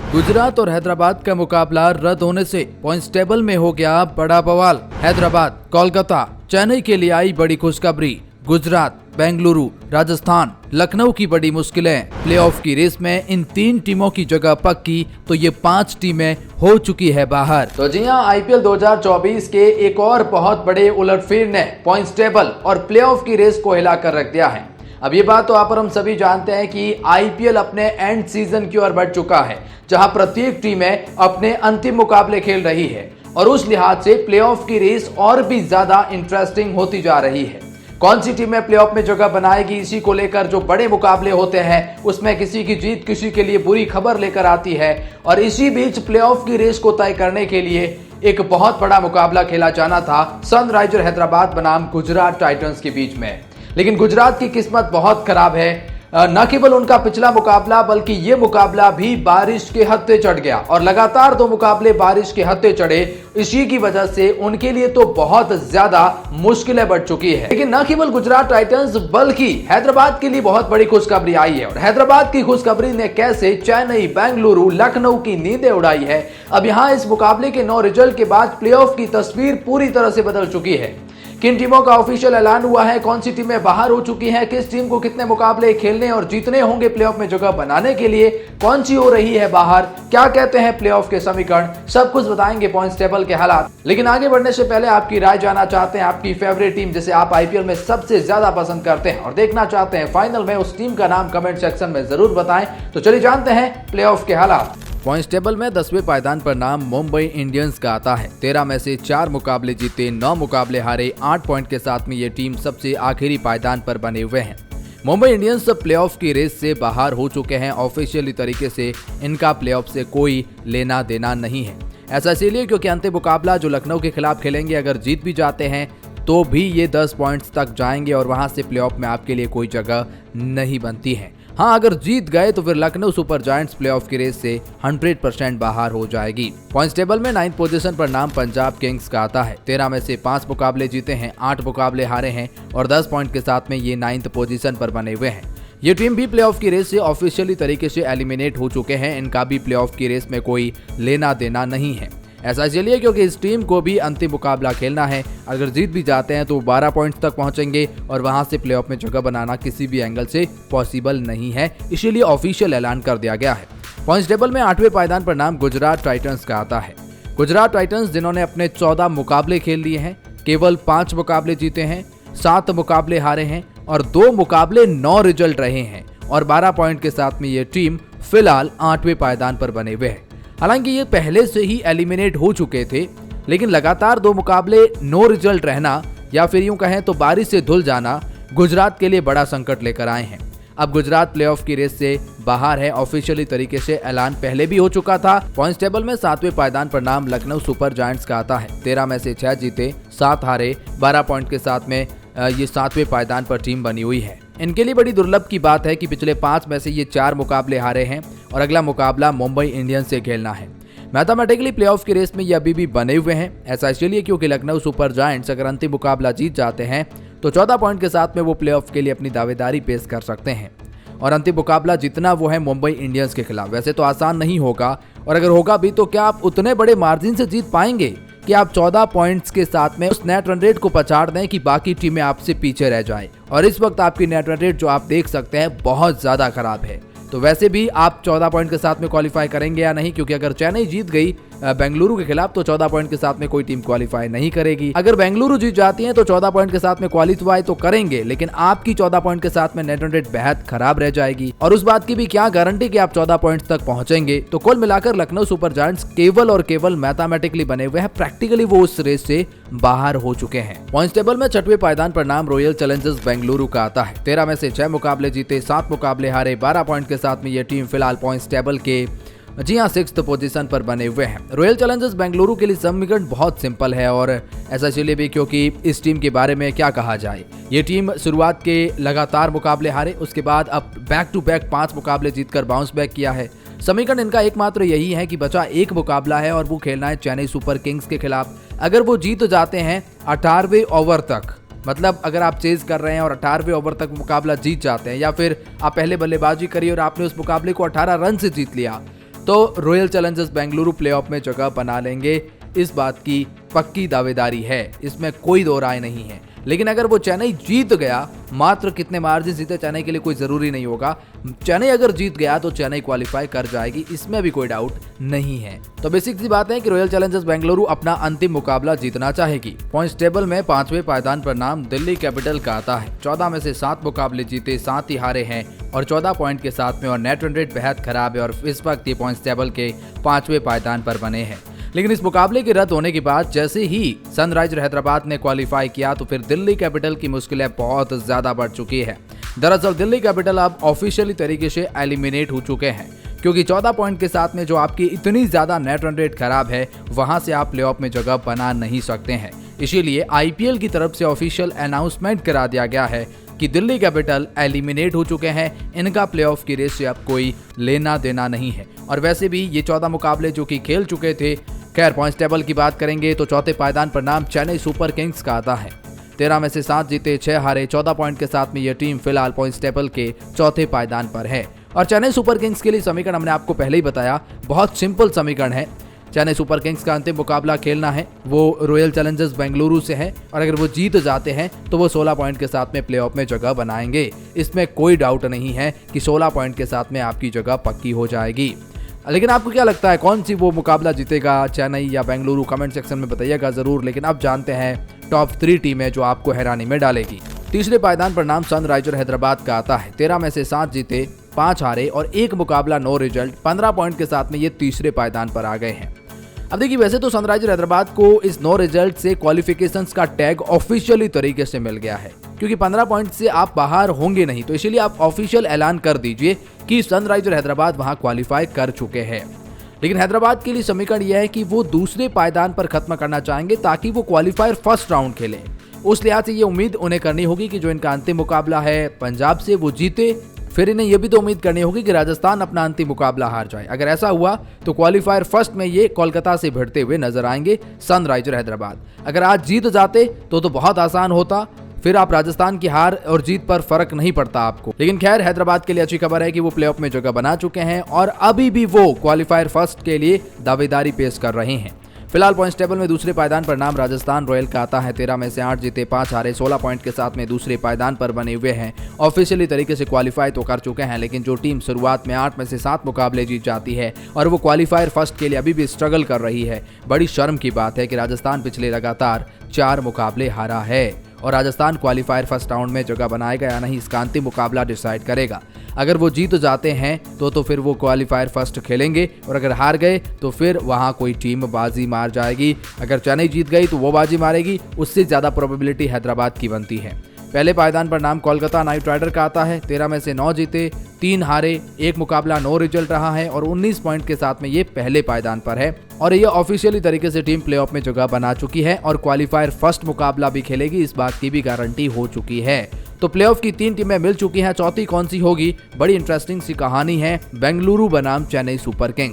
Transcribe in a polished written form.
गुजरात और हैदराबाद का मुकाबला रद्द होने से पॉइंट्स टेबल में हो गया बड़ा बवाल। हैदराबाद, कोलकाता, चेन्नई के लिए आई बड़ी खुशखबरी। गुजरात, बेंगलुरु, राजस्थान, लखनऊ की बड़ी मुश्किलें। प्लेऑफ की रेस में इन 3 टीमों की जगह पक्की तो ये 5 टीमें हो चुकी है बाहर। तो जी हां, आईपीएल 2024 के एक और बहुत बड़े उलटफेर ने पॉइंट्स टेबल और प्लेऑफ की रेस को हिलाकर रख दिया है। अब ये बात तो आप और हम सभी जानते हैं कि आईपीएल अपने एंड सीजन की ओर बढ़ चुका है, जहां प्रत्येक टीमें अपने अंतिम मुकाबले खेल रही है और उस लिहाज से प्लेऑफ की रेस और भी ज्यादा इंटरेस्टिंग होती जा रही है। कौन सी टीमें प्लेऑफ में जगह बनाएगी, इसी को लेकर जो बड़े मुकाबले होते हैं उसमें किसी की जीत किसी के लिए बुरी खबर लेकर आती है। और इसी बीच प्लेऑफ की रेस को तय करने के लिए एक बहुत बड़ा मुकाबला खेला जाना था सनराइजर हैदराबाद बनाम गुजरात टाइटंस के बीच में। लेकिन गुजरात की किस्मत बहुत खराब है। न केवल उनका पिछला मुकाबला बल्कि ये मुकाबला भी बारिश के हत्थे चढ़ गया और लगातार 2 मुकाबले बारिश के हत्थे चढ़े। इसी की वजह से उनके लिए तो बहुत ज्यादा मुश्किलें बढ़ चुकी है। लेकिन न केवल गुजरात टाइटंस बल्कि हैदराबाद के लिए बहुत बड़ी खुशखबरी आई है। और हैदराबाद की खुशखबरी ने कैसे चेन्नई, बेंगलुरु, लखनऊ की नींदें उड़ाई है। अब यहाँ इस मुकाबले के 9 रिजल्ट के बाद प्लेऑफ की तस्वीर पूरी तरह से बदल चुकी है। किन टीमों का ऑफिशियल ऐलान हुआ है, कौन सी टीमें बाहर हो चुकी हैं, किस टीम को कितने मुकाबले खेलने और जीतने होंगे प्लेऑफ में जगह बनाने के लिए, कौन सी हो रही है बाहर, क्या कहते हैं प्लेऑफ के समीकरण, सब कुछ बताएंगे पॉइंट्स टेबल के हालात। लेकिन आगे बढ़ने से पहले आपकी राय जानना चाहते हैं, आपकी फेवरेट टीम जिसे आप आईपीएल में सबसे ज्यादा पसंद करते हैं और देखना चाहते हैं फाइनल में, उस टीम का नाम कमेंट सेक्शन में जरूर बताएं। तो चलिए जानते हैं प्लेऑफ के हालात। पॉइंट्स टेबल में 10वें पायदान पर नाम मुंबई इंडियंस का आता है। 13 में से 4 मुकाबले जीते, 9 मुकाबले हारे, 8 पॉइंट के साथ में ये टीम सबसे आखिरी पायदान पर बने हुए हैं। मुंबई इंडियंस प्लेऑफ की रेस से बाहर हो चुके हैं। ऑफिशियली तरीके से इनका प्लेऑफ से कोई लेना देना नहीं है। ऐसा इसलिए क्योंकि अंतिम मुकाबला जो लखनऊ के खिलाफ खेलेंगे, अगर जीत भी जाते हैं तो भी ये 10 पॉइंट्स तक जाएंगे और वहां से प्लेऑफ में आपके लिए कोई जगह नहीं बनती है। हाँ, अगर जीत गए तो फिर लखनऊ सुपर जायंट्स प्लेऑफ की रेस से 100% बाहर हो जाएगी। पॉइंट्स टेबल में 9th पोजीशन पर नाम पंजाब किंग्स का आता है। 13 में से 5 मुकाबले जीते हैं, 8 मुकाबले हारे हैं और 10 पॉइंट के साथ में ये 9th पोजीशन पर बने हुए हैं। ये टीम भी प्लेऑफ की रेस से ऑफिशियली तरीके से एलिमिनेट हो चुके हैं। इनका भी प्लेऑफ की रेस में कोई लेना देना नहीं है। ऐसा इसलिए क्योंकि इस टीम को भी अंतिम मुकाबला खेलना है। अगर जीत भी जाते हैं तो 12 पॉइंट्स तक पहुंचेंगे और वहां से प्लेऑफ में जगह बनाना किसी भी एंगल से पॉसिबल नहीं है, इसीलिए ऑफिशियल ऐलान कर दिया गया है। पॉइंट्स टेबल में 8वें पायदान पर नाम गुजरात टाइटंस का आता है। गुजरात टाइटंस जिन्होंने अपने 14 मुकाबले खेल लिए हैं, केवल 5 मुकाबले जीते हैं, 7 मुकाबले हारे हैं और 2 मुकाबले 9 रिजल्ट रहे हैं और 12 पॉइंट के साथ में ये टीम फिलहाल 8वें पायदान पर बने हुए हैं। हालांकि ये पहले से ही एलिमिनेट हो चुके थे, लेकिन लगातार 2 मुकाबले 9 रिजल्ट रहना या फिर यूं कहें तो बारिश से धुल जाना गुजरात के लिए बड़ा संकट लेकर आए हैं। अब गुजरात प्लेऑफ की रेस से बाहर है। ऑफिशियली तरीके से ऐलान पहले भी हो चुका था। पॉइंट्स टेबल में 7वें पायदान पर नाम लखनऊ सुपर जायंट्स का आता है। 13 में से 6 जीते, 7 हारे, 12 पॉइंट के साथ में ये 7वें पायदान पर टीम बनी हुई है। इनके लिए बड़ी दुर्लभ की बात है कि पिछले 5 में से ये 4 मुकाबले हारे हैं और अगला मुकाबला मुंबई इंडियंस से खेलना है। मैथमेटिकली प्लेऑफ की रेस में ये अभी भी बने हुए हैं। ऐसा इसलिए क्योंकि लखनऊ सुपर जायंट्स अगर अंतिम मुकाबला जीत जाते हैं तो 14 पॉइंट के साथ में वो प्लेऑफ के लिए अपनी दावेदारी पेश कर सकते हैं और अंतिम मुकाबला जितना वो है मुंबई इंडियंस के खिलाफ। वैसे तो आसान नहीं होगा और अगर होगा भी तो क्या आप उतने बड़े मार्जिन से जीत पाएंगे कि आप 14 पॉइंट्स के साथ में उस नेट रन रेट को पछाड़ दें कि बाकी टीमें आपसे पीछे रह जाएं। और इस वक्त आपकी नेट रन रेट जो आप देख सकते हैं बहुत ज्यादा खराब है। तो वैसे भी आप 14 पॉइंट के साथ में क्वालिफाई करेंगे या नहीं, क्योंकि अगर चेन्नई जीत गई बेंगलुरु के खिलाफ तो 14 पॉइंट के साथ में कोई टीम क्वालिफाई नहीं करेगी। अगर बेंगलुरु जीत जाती है तो 14 पॉइंट के साथ में क्वालिफाई तो करेंगे, लेकिन आपकी 14 पॉइंट के साथ में नेट रन रेट बेहद खराब रह जाएगी और उस बात की भी क्या गारंटी कि आप 14 पॉइंट तक पहुंचेंगे। तो कुल मिलाकर लखनऊ सुपर जायंट्स केवल और केवल मैथमेटिकली बने हुए हैं, प्रैक्टिकली वो उस रेस से बाहर हो चुके हैं। पॉइंट्स टेबल में 6वें पायदान पर नाम रॉयल चैलेंजर्स बेंगलुरु का आता है। 13 में से 6 मुकाबले जीते, 7 मुकाबले हारे, 12 पॉइंट के साथ में ये टीम फिलहाल पॉइंट्स टेबल के 6th पोजीशन पर बने हुए हैं। रॉयल चैलेंजर्स बेंगलुरु के लिए समीकरण बहुत सिंपल है और ऐसा इसलिए भी क्योंकि इस टीम के बारे में क्या कहा जाए। ये टीम शुरुआत के लगातार मुकाबले हारे, उसके बाद अब बैक टू बैक 5 मुकाबले जीतकर बाउंस बैक किया है। समीकरण इनका एकमात्र यही है कि बचा 1 मुकाबला है और वो खेलना है चेन्नई सुपर किंग्स के खिलाफ। अगर वो जीत जाते हैं 18वें ओवर तक, मतलब अगर आप चेज कर रहे हैं और 18वें ओवर तक मुकाबला जीत जाते हैं, या फिर आप पहले बल्लेबाजी करिए और आपने उस मुकाबले को 18 रन से जीत लिया, तो रॉयल चैलेंजर्स बेंगलुरु प्लेऑफ में जगह बना लेंगे, इस बात की पक्की दावेदारी है, इसमें कोई दो राय नहीं है। लेकिन अगर वो चेन्नई जीत गया, मात्र कितने मार्जिन जीते चेन्नई के लिए कोई जरूरी नहीं होगा, चेन्नई अगर जीत गया तो चेन्नई क्वालिफाई कर जाएगी, इसमें भी कोई डाउट नहीं है। तो बेसिक सी बात है कि रॉयल चैलेंजर्स बेंगलुरु अपना अंतिम मुकाबला जीतना चाहेगी। पॉइंट्स टेबल में 5वें पायदान पर नाम दिल्ली कैपिटल का आता है। 14 में से 7 मुकाबले जीते, 7 ही हारे हैं और 14 पॉइंट के साथ में, और नेट रन रेट बेहद खराब है और इस वक्त ये पॉइंट्स टेबल के 5वें पायदान पर बने हैं। लेकिन इस मुकाबले के रद्द होने के बाद जैसे ही सनराइजर हैदराबाद ने क्वालिफाई किया तो फिर दिल्ली कैपिटल की मुश्किलें बहुत ज्यादा बढ़ चुकी है। दरअसल दिल्ली कैपिटल अब ऑफिशियली तरीके से एलिमिनेट हो चुके हैं, क्योंकि 14 पॉइंट के साथ में जो आपकी इतनी ज्यादा नेट रन रेट खराब है, वहां से आप प्लेऑफ में जगह बना नहीं सकते हैं। इसीलिए आईपीएल की तरफ से ऑफिशियल अनाउंसमेंट करा दिया गया है कि दिल्ली कैपिटल एलिमिनेट हो चुके हैं, इनका प्लेऑफ की रेस से अब कोई लेना देना नहीं है। और वैसे भी ये 14 मुकाबले जो कि खेल चुके थे, खैर पॉइंट्स टेबल की बात करेंगे तो चौथे पायदान पर नाम चेन्नई सुपर किंग्स का आता है। 13 में से 7 जीते, 6 हारे, 14 पॉइंट के साथ में यह टीम फिलहाल पॉइंट्स टेबल के चौथे पायदान पर है। और चेन्नई सुपर किंग्स के लिए समीकरण हमने आपको पहले ही बताया, बहुत सिंपल समीकरण है। चेन्नई सुपर किंग्स का अंतिम मुकाबला खेलना है, वो रॉयल चैलेंजर्स बेंगलुरु से है, और अगर वो जीत जाते हैं तो वो 16 पॉइंट के साथ में प्लेऑफ में जगह बनाएंगे। इसमें कोई डाउट नहीं है कि 16 पॉइंट के साथ में आपकी जगह पक्की हो जाएगी। लेकिन आपको क्या लगता है, कौन सी वो मुकाबला जीतेगा, चेन्नई या बेंगलुरु? कमेंट सेक्शन में बताइएगा जरूर। लेकिन अब जानते हैं टॉप 3 टीमें जो आपको हैरानी में डालेगी। तीसरे पायदान पर नाम सनराइजर हैदराबाद का आता है। 13 में से 7 जीते, 5 हारे और 1 मुकाबला नो रिजल्ट, 15 पॉइंट के साथ में ये तीसरे पायदान पर आ गए हैं। अब देखिए, वैसे तो सनराइजर हैदराबाद को इस नो रिजल्ट से क्वालिफिकेशंस का टैग ऑफिशियली तरीके से मिल गया है, क्योंकि 15 पॉइंट से आप बाहर होंगे नहीं, तो इसीलिए आप ऑफिशियल ऐलान कर दीजिए कि सनराइजर हैदराबाद वहां क्वालिफाई कर चुके हैं। लेकिन हैदराबाद के लिए समीकरण यह है कि वो दूसरे पायदान पर खत्म करना चाहेंगे ताकि वो क्वालिफायर फर्स्ट राउंड खेले। उस लिहाज से ये उम्मीद उन्हें करनी होगी कि जो इनका अंतिम मुकाबला है पंजाब से, वो जीते। फिर इन्हें यह भी तो उम्मीद करनी होगी कि राजस्थान अपना अंतिम मुकाबला हार जाए। अगर ऐसा हुआ तो क्वालिफायर फर्स्ट में ये कोलकाता से भिड़ते हुए नजर आएंगे सनराइजर हैदराबाद। अगर आज जीत जाते तो बहुत आसान होता, फिर आप राजस्थान की हार और जीत पर फर्क नहीं पड़ता आपको। लेकिन खैर, हैदराबाद के लिए अच्छी खबर है कि वो प्लेऑफ में जगह बना चुके हैं और अभी भी वो क्वालिफायर फर्स्ट के लिए दावेदारी पेश कर रहे हैं। फिलहाल पॉइंट्स टेबल में दूसरे पायदान पर नाम राजस्थान रॉयल का आता है। 13 में से 8 जीते, 5 हारे, 16 पॉइंट के साथ में दूसरे पायदान पर बने हुए हैं। ऑफिशियली तरीके से क्वालिफाई तो कर चुके हैं, लेकिन जो टीम शुरुआत में 8 में से 7 मुकाबले जीत जाती है और वो क्वालिफायर फर्स्ट के लिए अभी भी स्ट्रगल कर रही है, बड़ी शर्म की बात है कि राजस्थान पिछले लगातार 4 मुकाबले हारा है और राजस्थान क्वालिफायर फर्स्ट राउंड में जगह बनाएगा या नहीं, इसका अंतिम मुकाबला डिसाइड करेगा। अगर वो जीत जाते हैं तो फिर वो क्वालिफायर फर्स्ट खेलेंगे, और अगर हार गए तो फिर वहां कोई टीम बाजी मार जाएगी। अगर चेन्नई जीत गई तो वो बाजी मारेगी, उससे ज्यादा प्रोबेबिलिटी हैदराबाद की बनती है। पहले पायदान पर नाम कोलकाता नाइट राइडर का आता है। 13 में से 9 जीते, 3 हारे, 1 मुकाबला नो रिजल्ट रहा है और 19 पॉइंट के साथ में ये पहले पायदान पर है और ये ऑफिशियली तरीके से टीम प्लेऑफ में जगह बना चुकी है और क्वालिफायर फर्स्ट मुकाबला भी खेलेगी, इस बात की भी गारंटी हो चुकी है। तो प्लेऑफ की 3 टीमें मिल चुकी हैं, चौथी कौन सी होगी, बड़ी इंटरेस्टिंग सी कहानी है। बेंगलुरु बनाम चेन्नई सुपर किंग्स।